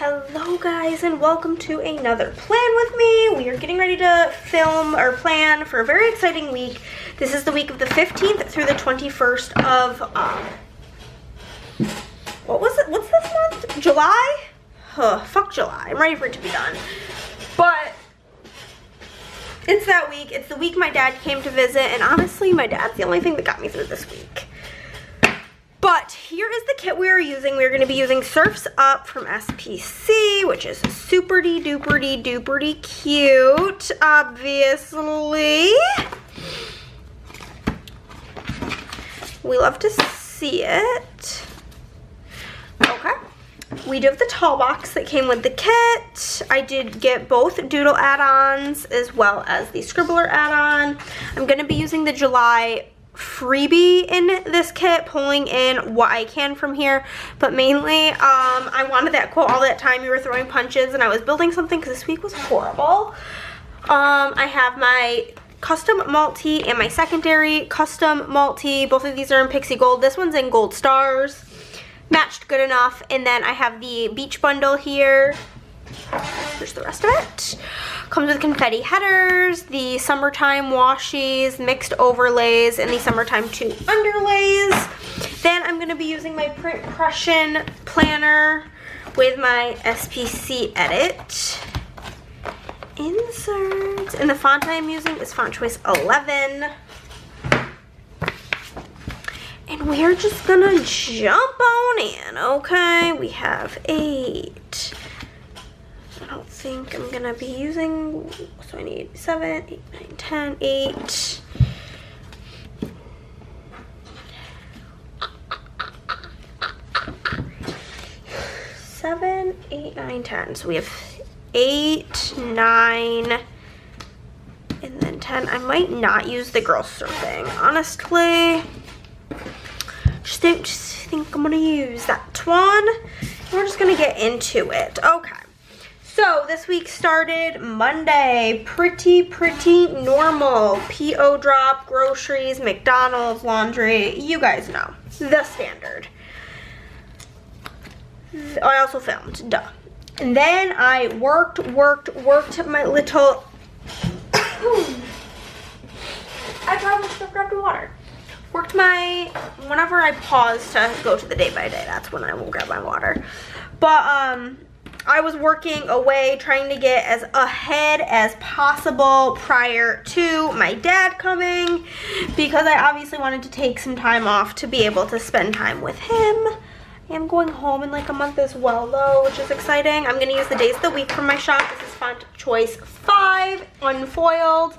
Hello guys, and welcome to another plan with me. We are getting ready to film or plan for a very exciting week. This is the week of the 15th through the 21st of what was it? What's this month? July? Fuck July. I'm ready for it to be done. But it's that week. It's the week my dad came to visit, and honestly, my dad's the only thing that got me through this week. But here is the kit we are using. We're going to be using Surf's Up from SPC, which is super-duper-duper cute, obviously. We love to see it. Okay. We do have the tall box that came with the kit. I did get both Doodle add-ons as well as the Scribbler add-on. I'm going to be using the July freebie in this kit, pulling in what I can from here, but mainly I wanted that quote all that time you were throwing punches and I was building something because this week was horrible. I have my custom multi and my secondary custom multi. Both of these are in Pixie Gold. This one's in Gold Stars, matched good enough. And then I have the beach bundle here. Here's the rest of it. Comes with confetti headers, the summertime washies, mixed overlays, and the summertime 2 underlays. Then I'm going to be using my print Prussian planner with my SPC edit inserts. And the font I'm using is font choice 11. And we're just going to jump on in, okay? We have 8. I don't think I'm gonna be using, so I need 7, 8, 9, 10, 8. 7, 8, 9, 10. So we have 8, 9, and then 10. I might not use the girl surfing, honestly. Just think I'm gonna use that one. We're just gonna get into it. Okay. So this week started Monday, pretty normal. P.O. drop, groceries, McDonald's, laundry, you guys know, the standard. I also filmed, duh. And then I worked my little, I probably should have grabbed water. Worked my, whenever I pause to go to the day by day, that's when I will grab my water. But, I was working away trying to get as ahead as possible prior to my dad coming because I obviously wanted to take some time off to be able to spend time with him. I am going home in like a month as well though, which is exciting. I'm going to use the days of the week from my shop. This is font choice 5 unfoiled.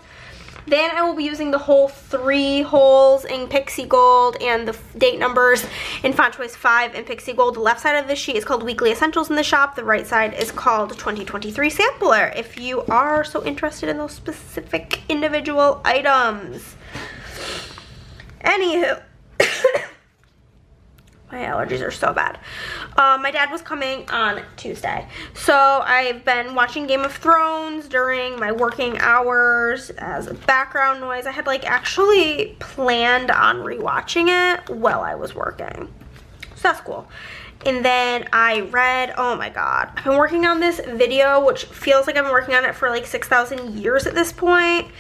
Then I will be using the whole 3 holes in Pixie Gold and the date numbers in font choice 5 in Pixie Gold. The left side of the sheet is called Weekly Essentials in the shop. The right side is called 2023 Sampler if you are so interested in those specific individual items. Anywho. My allergies are so bad. My dad was coming on Tuesday. So I've been watching Game of Thrones during my working hours as background noise. I had like actually planned on rewatching it while I was working. So that's cool. And then I read, oh my god, I've been working on this video, which feels like I've been working on it for like 6,000 years at this point.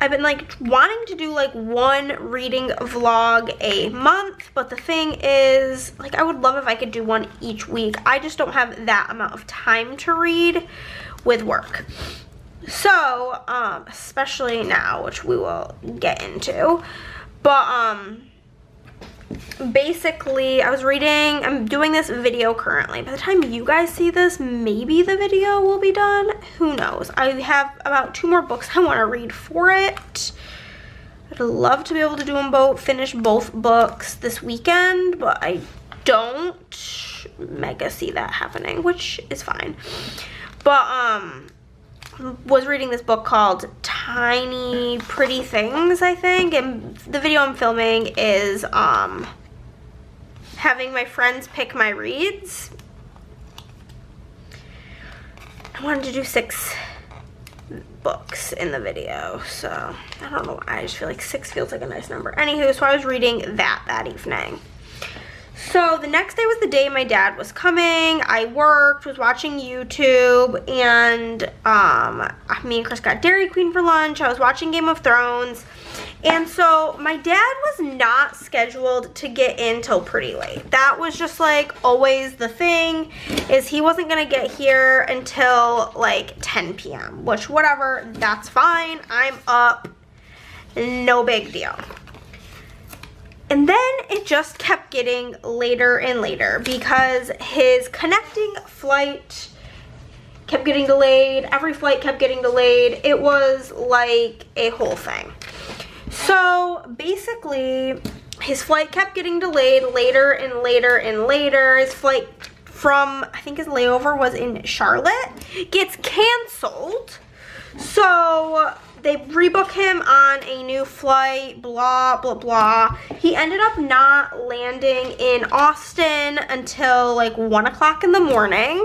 I've been like wanting to do like one reading vlog a month, but the thing is, like, I would love if I could do one each week. I just don't have that amount of time to read with work. So, especially now, which we will get into, but, basically, I'm doing this video currently. By the time you guys see this, maybe the video will be done. Who knows? I have about 2 more books I want to read for it. I'd love to be able to do them both, finish both books this weekend, but I don't mega see that happening, which is fine. But, was reading this book called Tiny Pretty Things, I think, and the video I'm filming is having my friends pick my reads. I wanted to do 6 books in the video, so I don't know why, I just feel like 6 feels like a nice number. Anywho, so I was reading that evening. So the next day was the day my dad was coming. I worked, was watching YouTube, and me and Chris got Dairy Queen for lunch. I was watching Game of Thrones. And so my dad was not scheduled to get in till pretty late. That was just like always the thing, is he wasn't gonna get here until like 10 p.m. which whatever, that's fine. I'm up, no big deal. And then it just kept getting later and later because his connecting flight kept getting delayed. Every flight kept getting delayed. It was like a whole thing. So basically, his flight kept getting delayed later and later and later. His flight from, I think his layover was in Charlotte, gets canceled. So they rebook him on a new flight, blah, blah, blah. He ended up not landing in Austin until like 1 o'clock in the morning.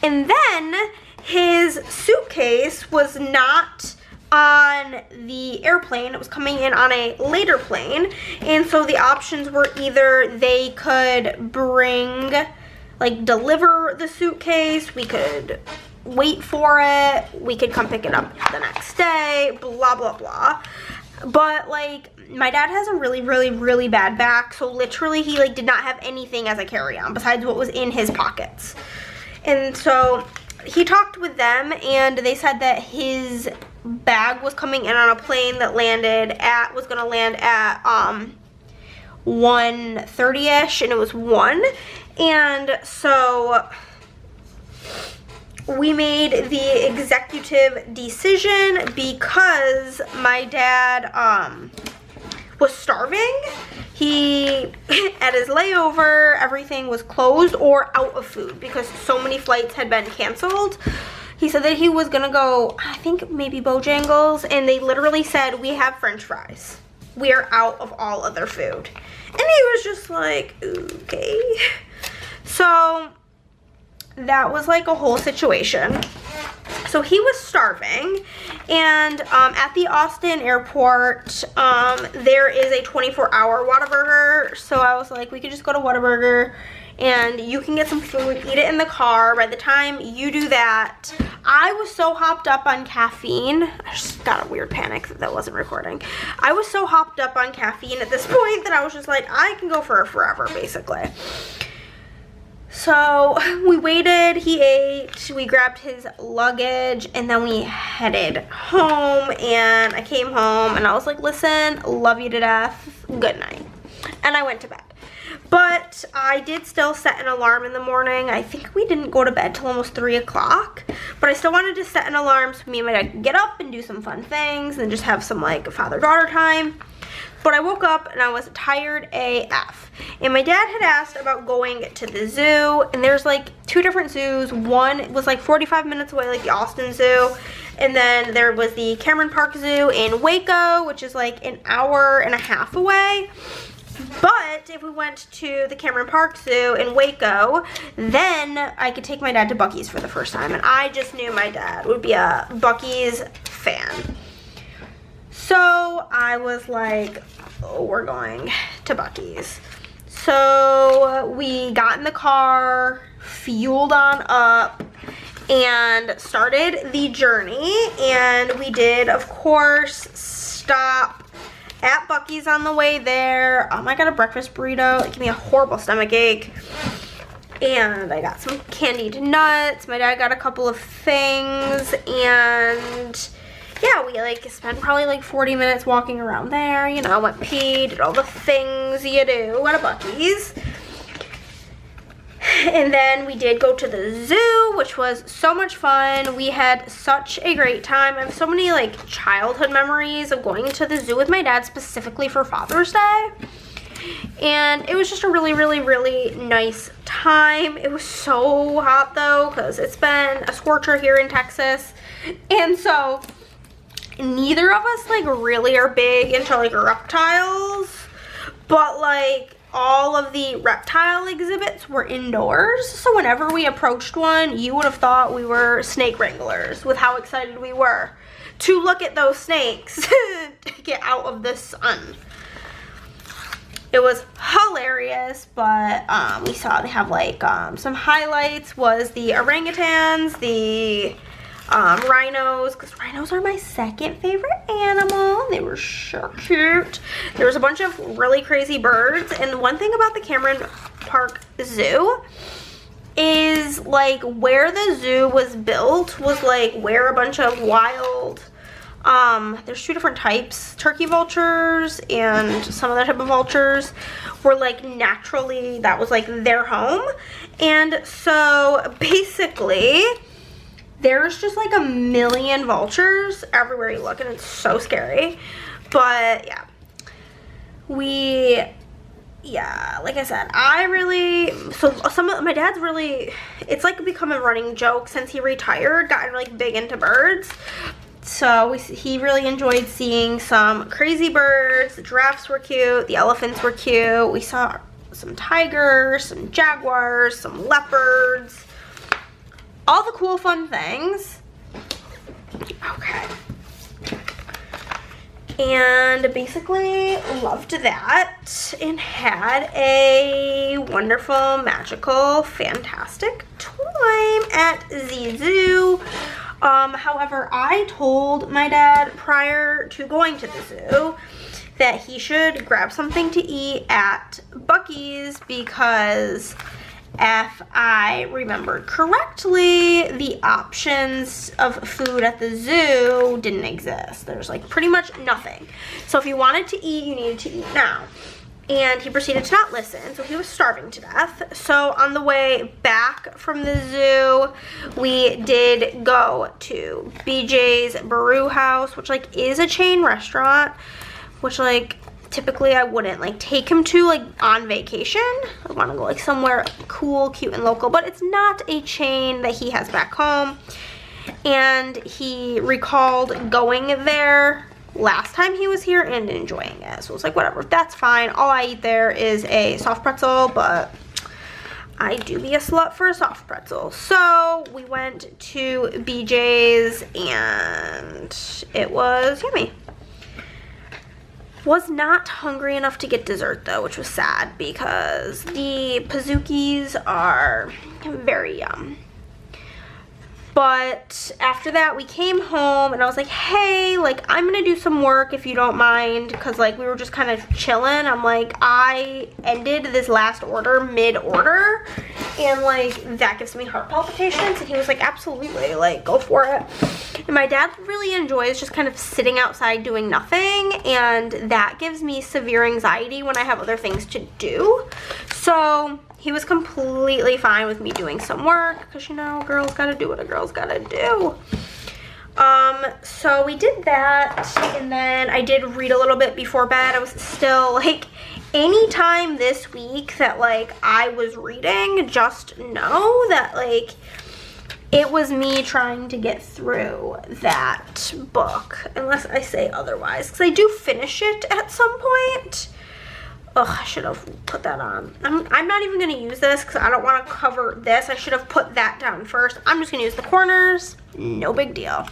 And then his suitcase was not on the airplane. It was coming in on a later plane. And so the options were either they could bring, like deliver the suitcase, we could wait for it, we could come pick it up the next day, blah, blah, blah. But like my dad has a really, really, really bad back. So literally he like did not have anything as a carry-on besides what was in his pockets. And so he talked with them and they said that his bag was coming in on a plane that was gonna land at 1:30ish, and it was 1. And so we made the executive decision because my dad was starving. He, at his layover, everything was closed or out of food because so many flights had been canceled. He said that he was gonna go, I think maybe Bojangles, and they literally said, we have French fries. We are out of all other food. And he was just like, okay. So that was like a whole situation. So he was starving, and at the Austin airport, there is a 24-hour Whataburger. So I was like, we could just go to Whataburger and you can get some food, eat it in the car. By the time you do that, I was so hopped up on caffeine. I just got a weird panic that wasn't recording. I was so hopped up on caffeine at this point that I was just like, I can go for it forever, basically. So we waited, he ate, we grabbed his luggage, and then we headed home. And I came home and I was like, listen, love you to death, good night. And I went to bed. But I did still set an alarm in the morning. I think we didn't go to bed till almost 3 o'clock. But I still wanted to set an alarm so me and my dad could get up and do some fun things and just have some like father-daughter time. But I woke up and I was tired AF. And my dad had asked about going to the zoo. And there's like 2 different zoos. One was like 45 minutes away, like the Austin Zoo. And then there was the Cameron Park Zoo in Waco, which is like an hour and a half away. But if we went to the Cameron Park Zoo in Waco, then I could take my dad to Buc-ee's for the first time. And I just knew my dad would be a Buc-ee's fan. So I was like, oh, we're going to Buc-ee's. So we got in the car, fueled on up, and started the journey. And we did, of course, stop at Buc-ee's on the way there. I got a breakfast burrito. It gave me a horrible stomach ache. And I got some candied nuts. My dad got a couple of things. And yeah, we like spent probably like 40 minutes walking around there. You know, went peed, did all the things you do at a Buc-ee's. And then we did go to the zoo, which was so much fun. We had such a great time. I have so many like childhood memories of going to the zoo with my dad specifically for Father's Day. And it was just a really, really, really nice time. It was so hot though, because it's been a scorcher here in Texas. And so neither of us like really are big into like reptiles, but like all of the reptile exhibits were indoors, so whenever we approached one, you would have thought we were snake wranglers with how excited we were to look at those snakes to get out of the sun. It was hilarious, but we saw they have like some highlights was the orangutans, the rhinos, because rhinos are my second favorite animal. They were so cute. There was a bunch of really crazy birds, and one thing about the Cameron Park Zoo is like where the zoo was built was like where a bunch of wild there's 2 different types, turkey vultures and some other type of vultures were like naturally, that was like their home. And so basically there's just like a million vultures everywhere you look, and it's so scary. But yeah, like I said, my dad's really, it's like become a running joke since he retired, gotten like big into birds. So he really enjoyed seeing some crazy birds. The giraffes were cute, the elephants were cute. We saw some tigers, some jaguars, some leopards, all the cool fun things. Okay. And basically loved that and had a wonderful, magical, fantastic time at the zoo. However, I told my dad prior to going to the zoo that he should grab something to eat at Buc-ee's, because if I remembered correctly, the options of food at the zoo didn't exist. There's like pretty much nothing. So if you wanted to eat, you needed to eat now. And he proceeded to not listen, so he was starving to death. So on the way back from the zoo, we did go to BJ's Brew House, which like is a chain restaurant, which like typically I wouldn't like take him to like on vacation. I want to go like somewhere cool, cute, and local, but it's not a chain that he has back home. And he recalled going there last time he was here and enjoying it. So it was like, whatever, that's fine. All I eat there is a soft pretzel, but I do be a slut for a soft pretzel. So we went to BJ's and it was yummy. Was not hungry enough to get dessert though, which was sad because the Pazookies are very yum. But after that, we came home and I was like, hey, like, I'm gonna do some work if you don't mind, because like we were just kind of chilling. I'm like, I ended this last order mid-order and like that gives me heart palpitations. And he was like, absolutely, like, go for it. And my dad really enjoys just kind of sitting outside doing nothing, and that gives me severe anxiety when I have other things to do. So he was completely fine with me doing some work, because, you know, girls gotta do what a girl's gotta do. So we did that, and then I did read a little bit before bed. I was still, like, anytime this week that, like, I was reading, just know that, like, it was me trying to get through that book, unless I say otherwise, because I do finish it at some point. Ugh, I should have put that on. I'm not even going to use this because I don't want to cover this. I should have put that down first. I'm just going to use the corners. No big deal.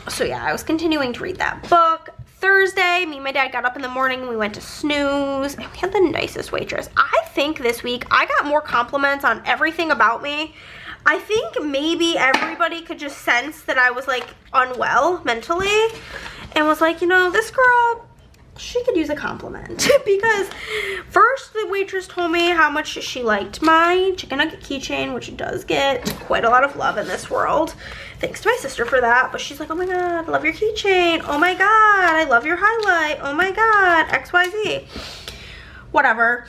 So yeah, I was continuing to read that book. Thursday, me and my dad got up in the morning and we went to Snooze, and we had the nicest waitress. I think this week I got more compliments on everything about me. I think maybe everybody could just sense that I was like unwell mentally and was like, you know, this girl, she could use a compliment. Because first the waitress told me how much she liked my chicken nugget keychain, which does get quite a lot of love in this world. Thanks to my sister for that. But she's like, oh my God, I love your keychain. Oh my God, I love your highlight. Oh my God, XYZ. Whatever.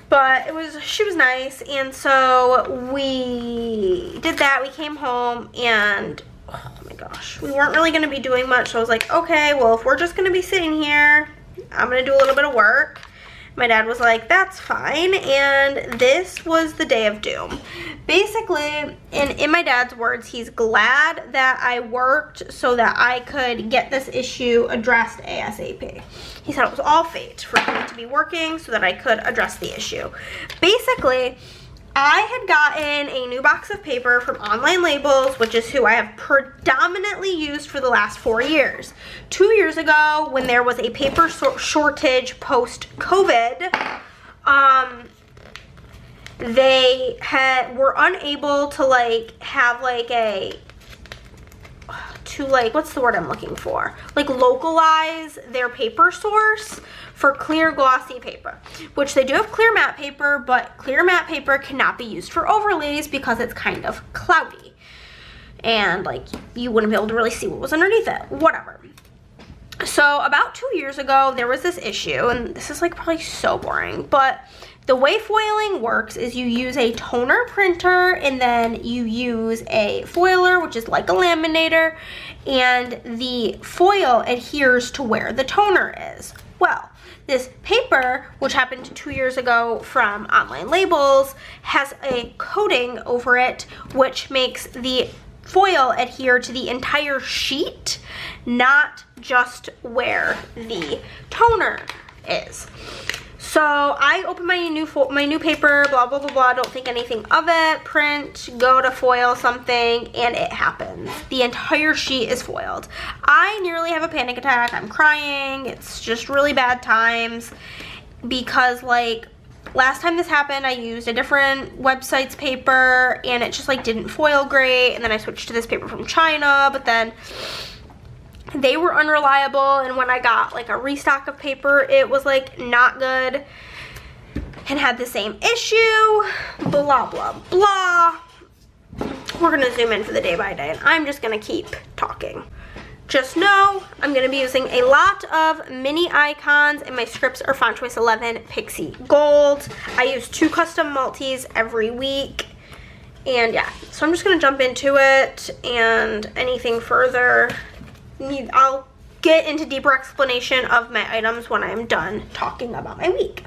But she was nice, and so we did that. We came home, and oh my gosh, we weren't really gonna be doing much. So I was like, okay, well, if we're just gonna be sitting here, I'm gonna do a little bit of work. My dad was like, that's fine, and this was the day of doom. Basically, in my dad's words, he's glad that I worked so that I could get this issue addressed ASAP. He said it was all fate for him to be working so that I could address the issue. Basically, I had gotten a new box of paper from Online Labels, which is who I have predominantly used for the last 4 years. 2 years ago, when there was a paper shortage post-COVID, they were unable to like have like what's the word I'm looking for? Like localize their paper source for clear glossy paper, which they do have clear matte paper, but clear matte paper cannot be used for overlays because it's kind of cloudy and like you wouldn't be able to really see what was underneath it, whatever. So about 2 years ago, there was this issue, and this is like probably so boring, but the way foiling works is you use a toner printer and then you use a foiler, which is like a laminator, and the foil adheres to where the toner is. Well, this paper, which happened 2 years ago from Online Labels, has a coating over it, which makes the foil adhere to the entire sheet, not just where the toner is. So I open my new paper, blah, blah, blah, blah, don't think anything of it, print, go to foil something, and it happens. The entire sheet is foiled. I nearly have a panic attack. I'm crying. It's just really bad times because like last time this happened, I used a different website's paper and it just like didn't foil great, and then I switched to this paper from China, but then they were unreliable, and when I got like a restock of paper, it was like not good and had the same issue, blah, blah, blah. We're gonna zoom in for the day by day, and I'm just gonna keep talking. Just know I'm gonna be using a lot of mini icons, and my scripts are Font Choice 11 Pixie Gold. I use 2 custom multis every week, and yeah, so I'm just gonna jump into it, and anything further, I'll get into deeper explanation of my items when I'm done talking about my week.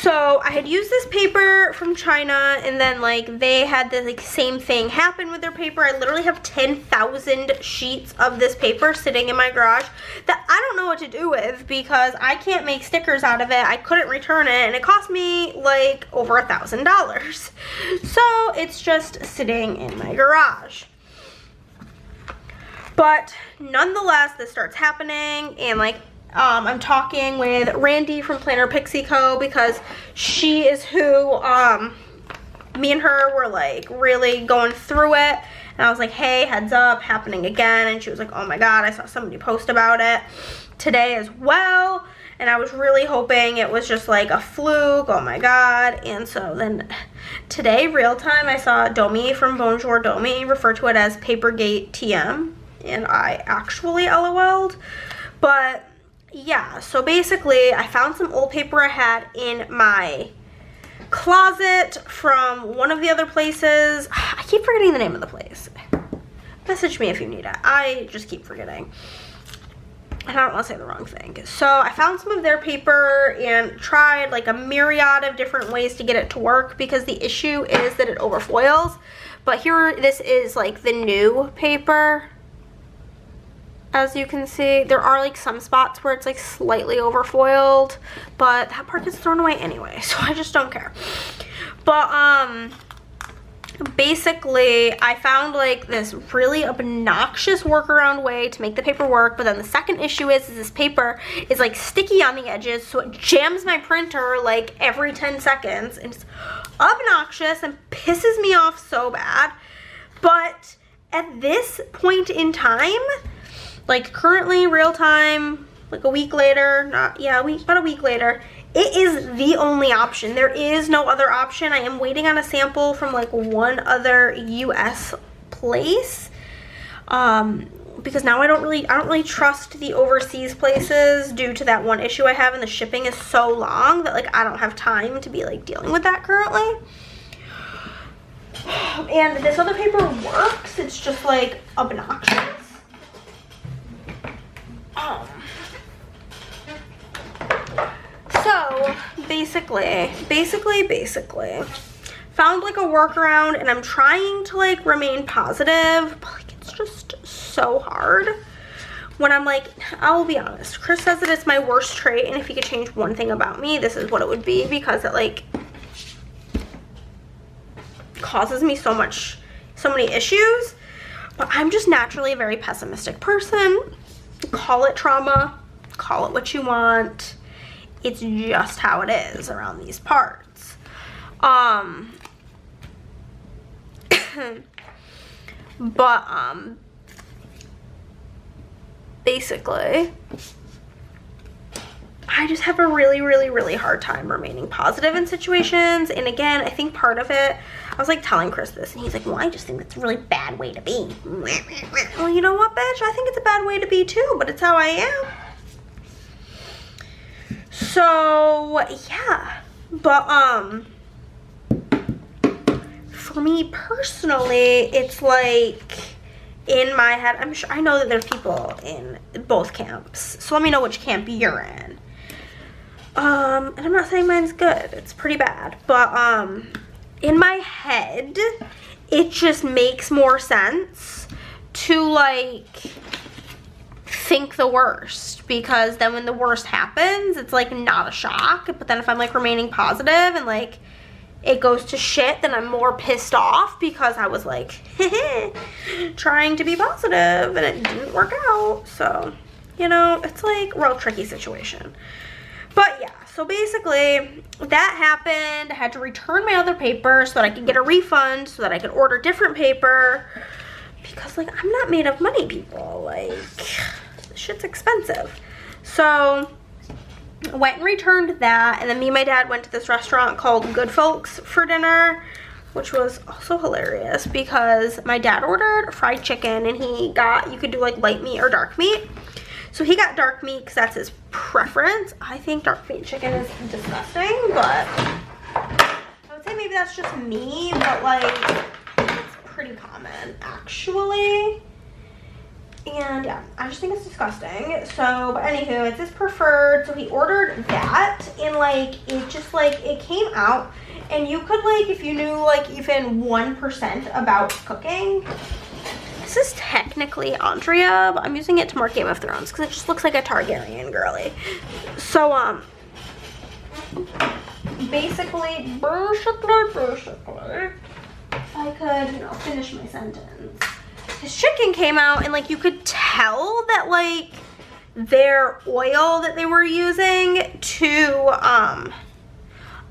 So I had used this paper from China, and then like they had the like same thing happen with their paper. I literally have 10,000 sheets of this paper sitting in my garage that I don't know what to do with because I can't make stickers out of it. I couldn't return it, and it cost me like over $1,000. So it's just sitting in my garage. But nonetheless, this starts happening, and like I'm talking with Randy from PlannerPixieCo because she is who me and her were like really going through it, and I was like, hey, heads up, happening again, and she was like, oh my god, I saw somebody post about it today as well, and I was really hoping it was just like a fluke, oh my god. And so then today, real time, I saw Domi from Bonjour Domi refer to it as Papergate TM, and I actually LOL'd. But yeah, so basically I found some old paper I had in my closet from one of the other places. I keep forgetting the name of the place. Message me if you need it. I just keep forgetting, and I don't want to say the wrong thing. So I found some of their paper and tried like a myriad of different ways to get it to work because the issue is that it overfoils. But here, this is like the new paper. As you can see, there are like some spots where it's like slightly overfoiled, but that part gets thrown away anyway, so I just don't care. But basically I found like this really obnoxious workaround way to make the paper work, but then the second issue is this paper is like sticky on the edges, so it jams my printer like every 10 seconds, and it's obnoxious and pisses me off so bad. But at this point in time, like currently real time, like a week later, about a week later, it is the only option. There is no other option. I am waiting on a sample from like one other US place because now I don't really trust the overseas places due to that one issue I have, and the shipping is so long that like I don't have time to be like dealing with that currently. And this other paper works, it's just like obnoxious. So basically found like a workaround, and I'm trying to like remain positive, but like it's just so hard when I'm like, I will be honest, Chris says that it's my worst trait, and if he could change one thing about me, this is what it would be, because it like causes me so many issues. But I'm just naturally a very pessimistic person. Call it trauma, call it what you want. It's just how it is around these parts. Basically, I just have a really hard time remaining positive in situations. And again, I think part of it, I was like telling Chris this, and he's like, well, I just think that's a really bad way to be. Well, you know what, bitch? I think it's a bad way to be too, but it's how I am. So, yeah. But, for me personally, it's like, in my head, I know that there's people in both camps. So let me know which camp you're in. And I'm not saying mine's good. It's pretty bad. But, in my head, it just makes more sense to, like, think the worst. Because then when the worst happens, it's, like, not a shock. But then if I'm, like, remaining positive and, like, it goes to shit, then I'm more pissed off because I was, like, trying to be positive and it didn't work out. So, you know, it's, like, a real tricky situation. But, yeah. So basically, that happened. I had to return my other paper so that I could get a refund, so that I could order different paper. Because, like, I'm not made of money, people. Like, this shit's expensive. So, I went and returned that. And then me and my dad went to this restaurant called Good Folks for dinner, which was also hilarious because my dad ordered fried chicken and he got, you could do, like, light meat or dark meat. So he got dark meat because that's his preference. I think dark meat chicken is disgusting, but I would say maybe that's just me, but, like, it's pretty common, actually. And, yeah, I just think it's disgusting. So, but anywho, it's his preferred. So he ordered that, and, like, it just, like, it came out. And you could, like, if you knew, like, even 1% about cooking, this is technically Andrea, but I'm using it to mark Game of Thrones because it just looks like a Targaryen girly. So, basically, if I could, you know, finish my sentence. His chicken came out and, like, you could tell that, like, their oil that they were using to,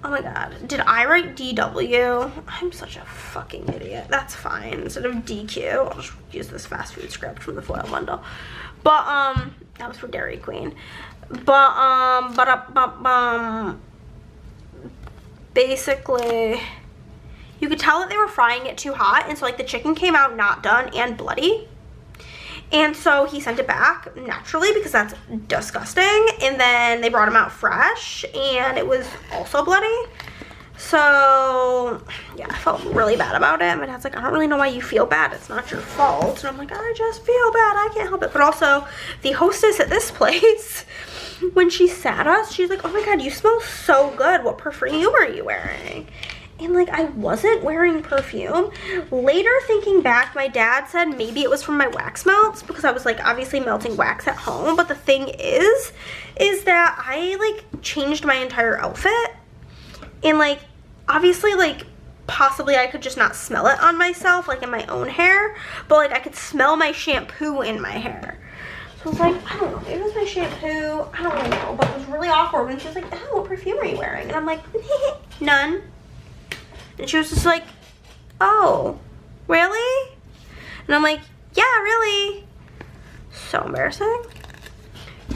oh my god, did I write DW? I'm such a fucking idiot. That's fine. Instead of DQ, I'll just use this fast food script from the foil bundle. But, that was for Dairy Queen. But, basically, you could tell that they were frying it too hot, and so, like, the chicken came out not done and bloody. And so he sent it back naturally because that's disgusting. And then they brought him out fresh and it was also bloody. So, yeah, I felt really bad about it. My dad's like, I don't really know why you feel bad. It's not your fault. And I'm like, I just feel bad. I can't help it. But also, the hostess at this place, when she sat us, she's like, oh my god, you smell so good. What perfume are you wearing? And, like, I wasn't wearing perfume. Later, thinking back, my dad said maybe it was from my wax melts because I was, like, obviously melting wax at home. But the thing is that I, like, changed my entire outfit. And, like, obviously, like, possibly I could just not smell it on myself, like, in my own hair. But, like, I could smell my shampoo in my hair. So I was like, I don't know, maybe it was my shampoo. I don't really know. But it was really awkward when she was like, oh, what perfume are you wearing? And I'm like, none. And she was just like, oh, really? And I'm like, yeah, really. So embarrassing.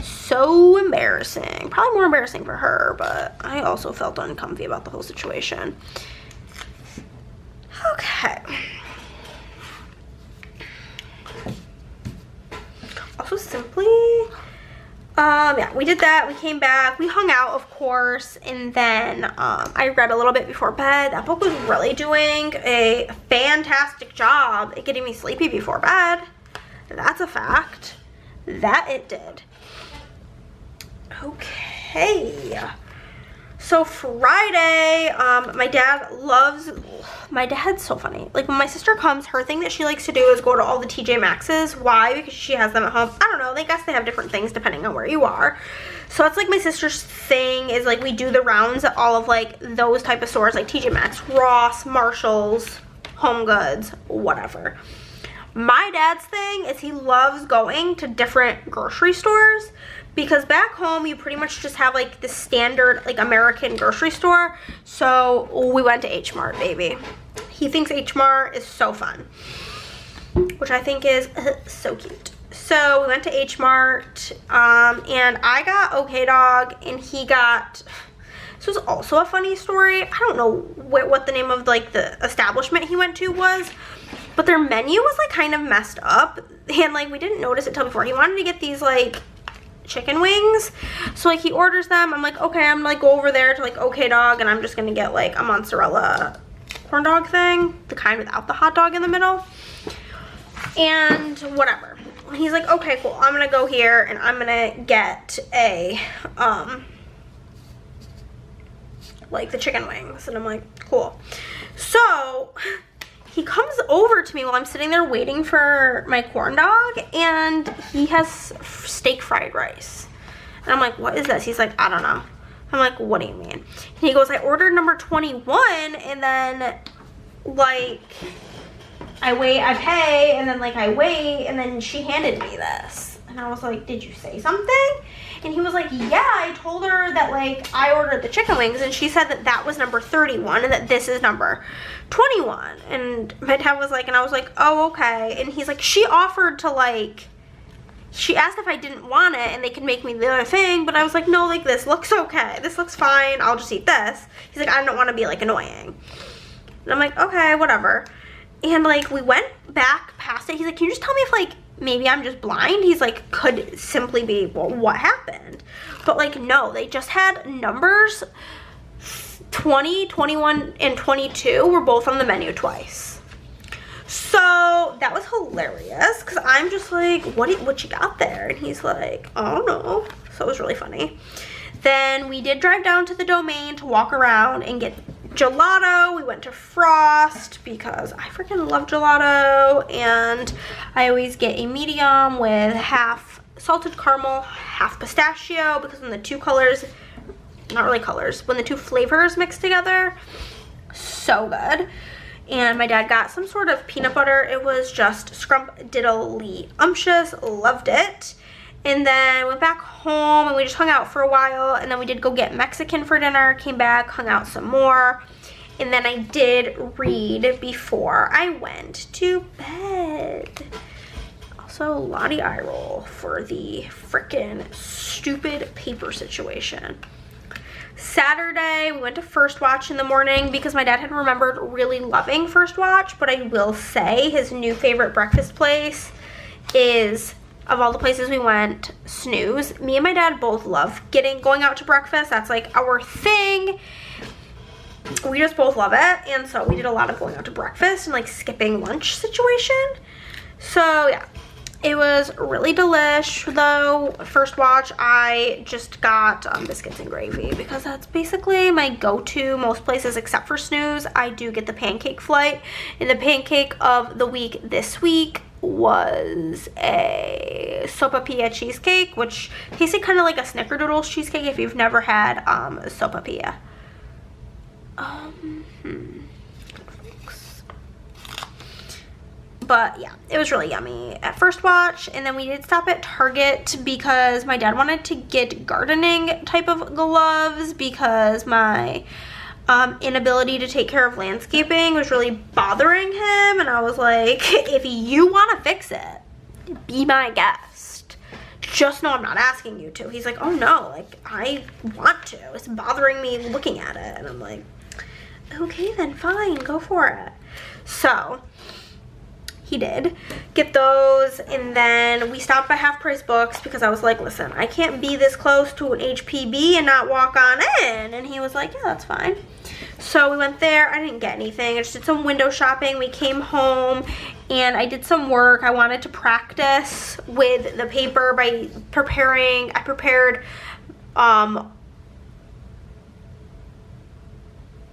So embarrassing. Probably more embarrassing for her, but I also felt uncomfy about the whole situation. Okay. Also, simply, yeah, we did that. We came back. We hung out, of course, and then I read a little bit before bed. That book was really doing a fantastic job at getting me sleepy before bed. That's a fact. That it did. Okay. So Friday, my dad's so funny. Like, when my sister comes, her thing that she likes to do is go to all the TJ Maxx's. Why? Because she has them at home. I don't know. I guess they have different things depending on where you are. So that's, like, my sister's thing is, like, we do the rounds at all of, like, those type of stores, like TJ Maxx, Ross, Marshalls, Home Goods, whatever. My dad's thing is he loves going to different grocery stores, because back home you pretty much just have like the standard like American grocery store. So we went to H Mart, baby. He thinks H Mart is so fun, which I think is so cute. So we went to H Mart, and I got OK Dog, and he got, this was also a funny story. I don't know what the name of like the establishment he went to was, but their menu was like kind of messed up, and like we didn't notice it till before. He wanted to get these like chicken wings, so like he orders them. I'm like, okay, I'm gonna like go over there to like OK Dog, and I'm just gonna get like a mozzarella corn dog thing, the kind without the hot dog in the middle, and whatever. He's like, okay, cool, I'm gonna go here and I'm gonna get a like the chicken wings. And I'm like, cool. So he comes over to me while I'm sitting there waiting for my corn dog, and he has steak fried rice. And I'm like, what is this? He's like, I don't know. I'm like, what do you mean? And he goes, I ordered number 21, and then like I pay, and then like I wait, and then she handed me this. And I was like, did you say something? And he was like, yeah, I told her that like I ordered the chicken wings, and she said that that was number 31 and that this is number 21. And my dad was like, and I was like, oh, okay. And he's like, she offered to like, she asked if I didn't want it and they could make me the other thing, but I was like, no, like this looks okay. This looks fine. I'll just eat this. He's like, I don't want to be like annoying. And I'm like, okay, whatever. And like we went back past it. He's like, can you just tell me if like maybe I'm just blind? He's like, could simply be, well, what happened? But like, no, they just had numbers 20, 21, and 22 were both on the menu twice. So that was hilarious, because I'm just like, what you got there? And he's like, I don't know. So it was really funny. Then we did drive down to the Domain to walk around and get gelato. We went to Frost because I freaking love gelato, and I always get a medium with half salted caramel, half pistachio, because when the two colors, not really colors, when the two flavors mix together, so good. And my dad got some sort of peanut butter. It was just scrumptiddly umptious. Loved it. And then went back home and we just hung out for a while, and then we did go get Mexican for dinner, came back, hung out some more, and then I did read before I went to bed. Also, Lottie eye roll for the frickin' stupid paper situation. Saturday, we went to First Watch in the morning because my dad had remembered really loving First Watch, but I will say his new favorite breakfast place is, of all the places we went, Snooze. Me and my dad both love going out to breakfast. That's like our thing. We just both love it, and so we did a lot of going out to breakfast and like skipping lunch situation. So yeah, it was really delish though. First Watch, I just got biscuits and gravy because that's basically my go-to most places except for Snooze. I do get the pancake flight, and the pancake of the week this week was a sopapilla cheesecake, which tasted kind of like a snickerdoodle cheesecake if you've never had sopapilla. But yeah, it was really yummy at First Watch. And then we did stop at Target because my dad wanted to get gardening type of gloves because my inability to take care of landscaping was really bothering him. And I was like, if you want to fix it, be my guest. Just know I'm not asking you to. He's like, oh no, like I want to. It's bothering me looking at it. And I'm like, okay then, fine, go for it. So he did get those, and then we stopped by Half Price Books because I was like, listen, I can't be this close to an HPB and not walk on in. And he was like, yeah, that's fine. So we went there. I didn't get anything. I just did some window shopping. We came home and I did some work. I wanted to practice with the paper by preparing. I prepared,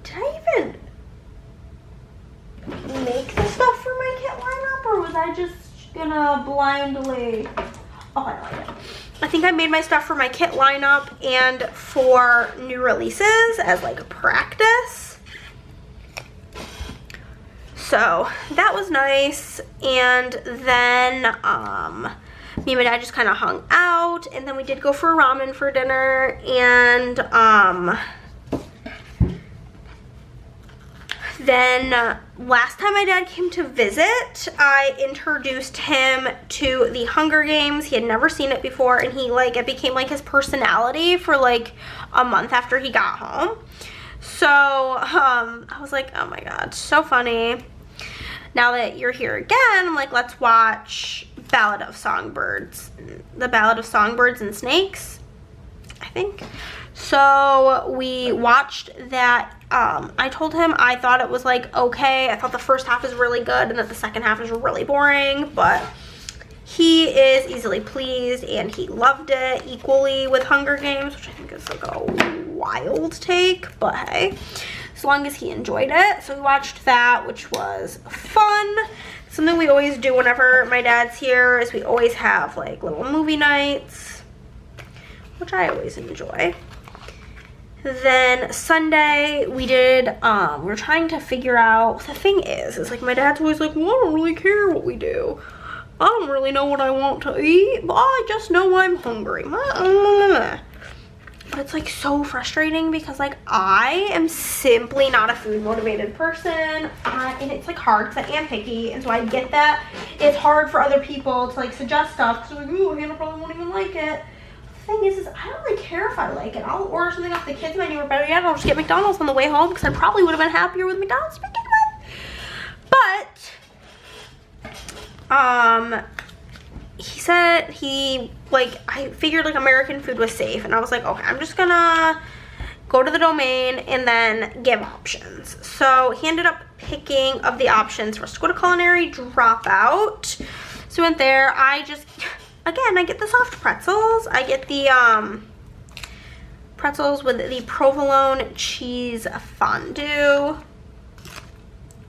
did I even make the stuff for my kit lineup, or was I just gonna blindly, oh, I like it. I think I made my stuff for my kit lineup and for new releases as like a practice. So that was nice. And then me and my dad just kind of hung out, and then we did go for ramen for dinner. And then last time my dad came to visit, I introduced him to the Hunger Games. He had never seen it before, and he like, it became like his personality for like a month after he got home. So I was like, oh my god, so funny. Now that you're here again, I'm like, let's watch Ballad of Songbirds. The Ballad of Songbirds and Snakes, I think. So we watched that. I told him I thought it was like okay. I thought the first half was really good and that the second half is really boring, but he is easily pleased and he loved it equally with Hunger Games, which I think is like a wild take, but hey, as long as he enjoyed it. So we watched that, which was fun. Something we always do whenever my dad's here is we always have like little movie nights, which I always enjoy. Then Sunday we did, we were trying to figure out, the thing is like my dad's always like, well, I don't really care what we do. I don't really know what I want to eat, but I just know I'm hungry. But it's like so frustrating because like I am simply not a food motivated person, and it's like hard because I am picky, and so I get that it's hard for other people to like suggest stuff because like, ooh, Hannah probably won't even like it. Thing is I don't really care if I like it. I'll order something off the kids menu, or better yet, I'll just get McDonald's on the way home because I probably would have been happier with McDonald's to begin with. But he said he like, I figured like American food was safe, and I was like, okay, I'm just gonna go to the domain and then give options. So he ended up picking of the options for us to go to Culinary Dropout. So we went there. Again, I get the soft pretzels. I get the pretzels with the provolone cheese fondue,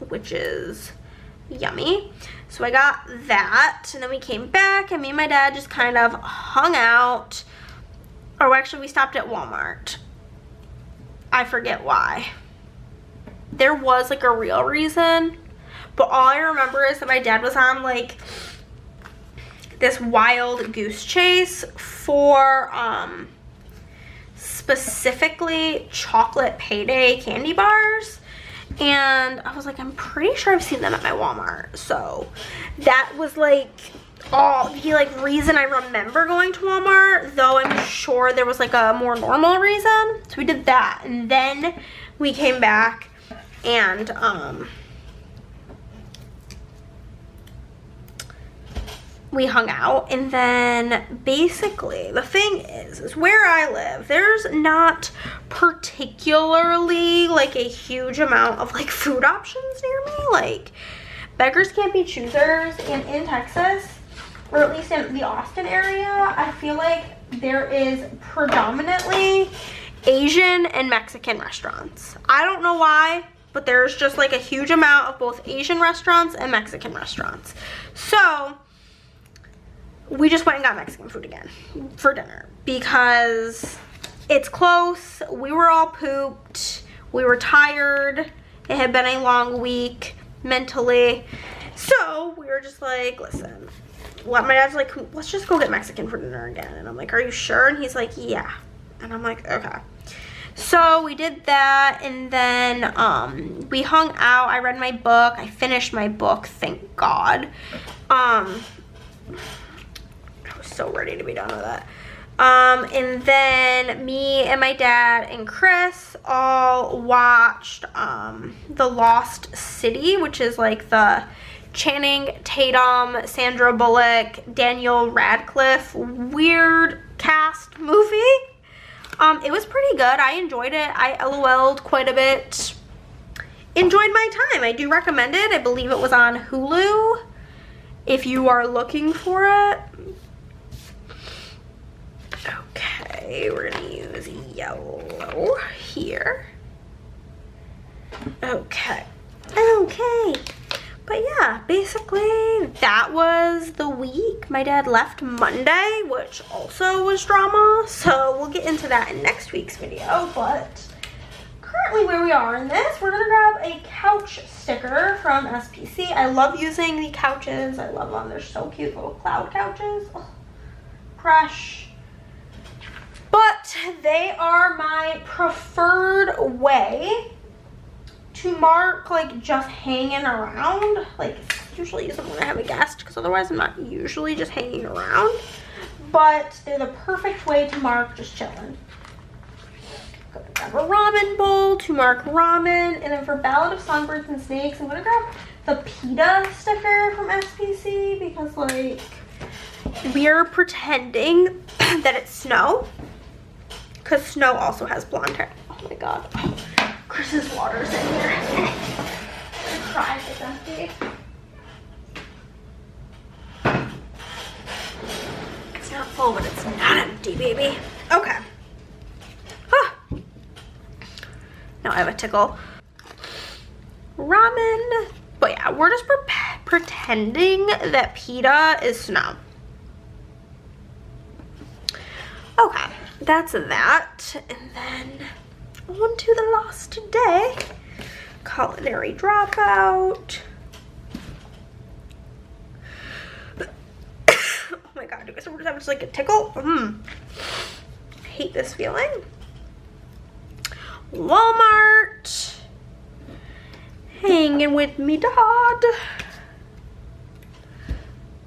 which is yummy. So I got that, and then we came back, and me and my dad just kind of hung out. Or actually, we stopped at Walmart. I forget why. There was like a real reason, but all I remember is that my dad was on like this wild goose chase for specifically chocolate payday candy bars, and I was like, I'm pretty sure I've seen them at my Walmart. So that was like all the like reason I remember going to Walmart, though I'm sure there was like a more normal reason. So we did that, and then we came back and we hung out. And then basically the thing is where I live, there's not particularly like a huge amount of like food options near me. Like, beggars can't be choosers, and in Texas, or at least in the Austin area, I feel like there is predominantly Asian and Mexican restaurants. I don't know why, but there's just like a huge amount of both Asian restaurants and Mexican restaurants. So we just went and got Mexican food again for dinner because it's close. We were all pooped. We were tired. It had been a long week mentally. So we were just like, listen, my dad's like, let's just go get Mexican for dinner again. And I'm like, are you sure? And he's like, yeah. And I'm like, okay. So we did that, and then we hung out. I read my book. I finished my book, thank God. I was so ready to be done with that. And then me and my dad and Chris all watched The Lost City, which is like the Channing Tatum, Sandra Bullock, Daniel Radcliffe weird cast movie. It was pretty good. I enjoyed it. I LOL'd quite a bit. Enjoyed my time. I do recommend it. I believe it was on Hulu if you are looking for it. Okay, we're gonna use yellow here. Okay. But yeah, basically that was the week. My dad left Monday, which also was drama, so we'll get into that in next week's video. But currently where we are in this, we're gonna grab a couch sticker sticker from SPC. I love using the couches. I love them. They're so cute, little cloud couches. Oh, fresh. But they are my preferred way to mark, like, just hanging around. Like, usually use them when I have a guest, because otherwise I'm not usually just hanging around. But they're the perfect way to mark just chilling. Gonna grab a ramen bowl to mark ramen, and then for Ballad of Songbirds and Snakes, I'm gonna grab the PETA sticker from SPC, because, like, we're pretending that it's snow, because snow also has blonde hair. Oh my god. Oh, Chris's water's in here. I'm crying, it's empty. It's not full, but it's not empty, baby. Okay. Huh. Now I have a tickle. Ramen. But yeah, we're just pretending that PETA is snow. Okay, that's that. And then on to the last day. Culinary Dropout. Oh my god, you guys ever have just like a tickle? Hate this feeling. Walmart. Hanging with me dad.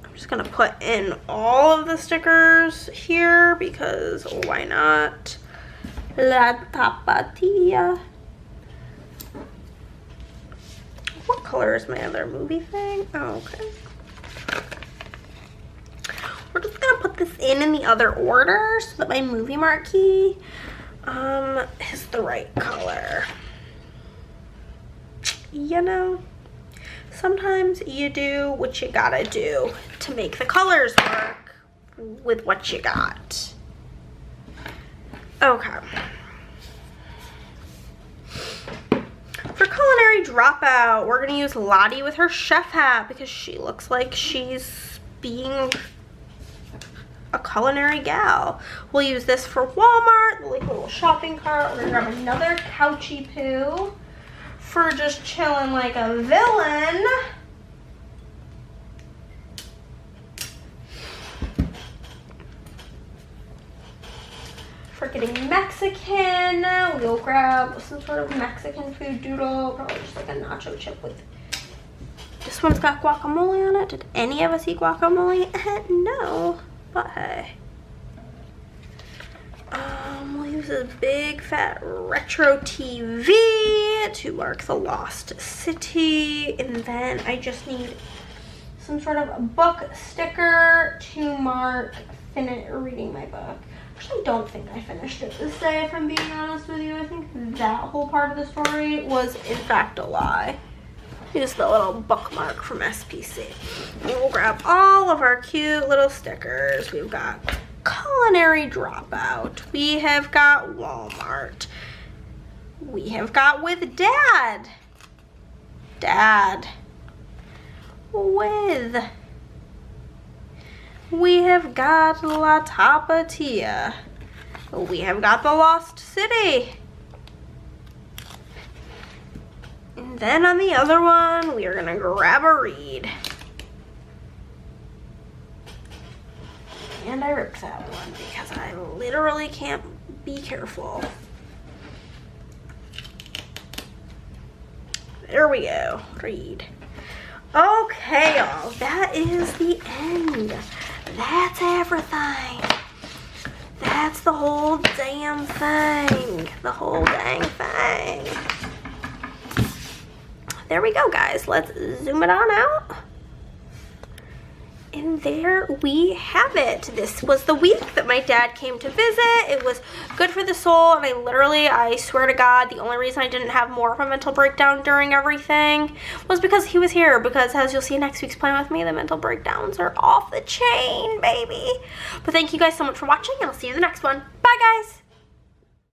I'm just gonna put in all of the stickers here because why not? La Tapatía. What color is my other movie thing? Oh, okay. We're just gonna put this in the other order so that my movie marquee is the right color. You know, sometimes you do what you gotta do to make the colors work with what you got. Okay. For Culinary Dropout, we're gonna use Lottie with her chef hat because she looks like she's being a culinary gal. We'll use this for Walmart, like a little shopping cart. We're gonna grab another couchy poo for just chilling like a villain. For getting Mexican, we'll grab some sort of Mexican food doodle, probably just like a nacho chip with, this one's got guacamole on it. Did any of us eat guacamole? No, but hey. We'll use a big fat retro TV to mark the lost city, and then I just need some sort of book sticker to mark reading my book. Actually, I don't think I finished it this day, if I'm being honest with you. I think that whole part of the story was in fact a lie. Here's the little bookmark from SPC. And we'll grab all of our cute little stickers. We've got Culinary Dropout. We have got Walmart. We have got with Dad. Dad. With. We have got La Tapatía. We have got the Lost City. And then on the other one, we are gonna grab a read. And I ripped that one because I literally can't be careful. There we go, read. Okay, y'all, that is the end. That's everything. That's the whole damn thing. The whole dang thing. There we go, guys. Let's zoom it on out. And there we have it. This was the week that my dad came to visit. It was good for the soul, and I swear to God, the only reason I didn't have more of a mental breakdown during everything was because he was here, because as you'll see in next week's Plan With Me, the mental breakdowns are off the chain, baby. But thank you guys so much for watching, and I'll see you in the next one. Bye, guys.